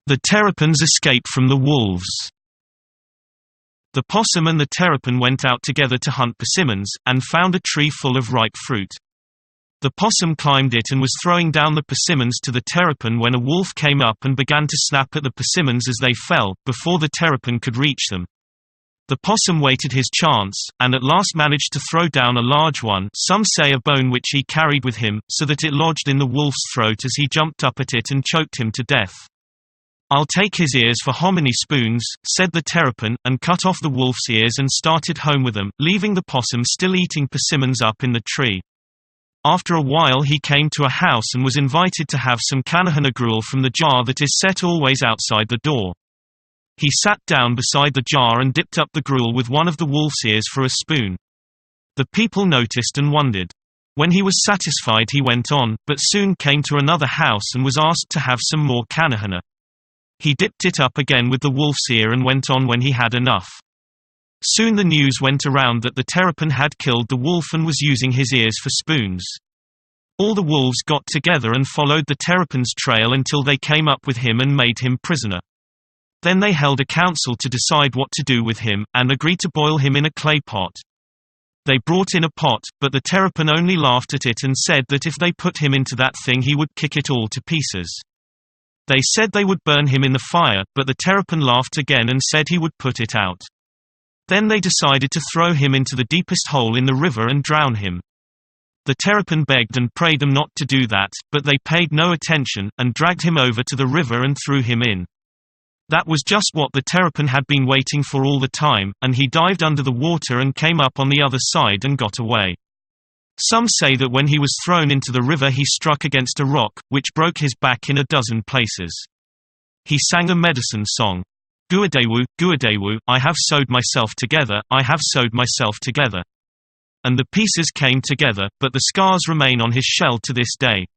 The Terrapins escape from the wolves. The possum and the terrapin went out together to hunt persimmons, and found a tree full of ripe fruit. The possum climbed it and was throwing down the persimmons to the terrapin when a wolf came up and began to snap at the persimmons as they fell, before the terrapin could reach them. The possum waited his chance, and at last managed to throw down a large one, some say a bone which he carried with him, so that it lodged in the wolf's throat as he jumped up at it and choked him to death. "I'll take his ears for hominy spoons," said the terrapin, and cut off the wolf's ears and started home with them, leaving the possum still eating persimmons up in the tree. After a while he came to a house and was invited to have some canahana gruel from the jar that is set always outside the door. He sat down beside the jar and dipped up the gruel with one of the wolf's ears for a spoon. The people noticed and wondered. When he was satisfied he went on, but soon came to another house and was asked to have some more canahana. He dipped it up again with the wolf's ear and went on when he had enough. Soon the news went around that the terrapin had killed the wolf and was using his ears for spoons. All the wolves got together and followed the terrapin's trail until they came up with him and made him prisoner. Then they held a council to decide what to do with him, and agreed to boil him in a clay pot. They brought in a pot, but the terrapin only laughed at it and said that if they put him into that thing he would kick it all to pieces. They said they would burn him in the fire, but the terrapin laughed again and said he would put it out. Then they decided to throw him into the deepest hole in the river and drown him. The terrapin begged and prayed them not to do that, but they paid no attention, and dragged him over to the river and threw him in. That was just what the terrapin had been waiting for all the time, and he dived under the water and came up on the other side and got away. Some say that when he was thrown into the river he struck against a rock, which broke his back in a dozen places. He sang a medicine song. Guadewu, Guadewu, I have sewed myself together, I have sewed myself together. And the pieces came together, but the scars remain on his shell to this day.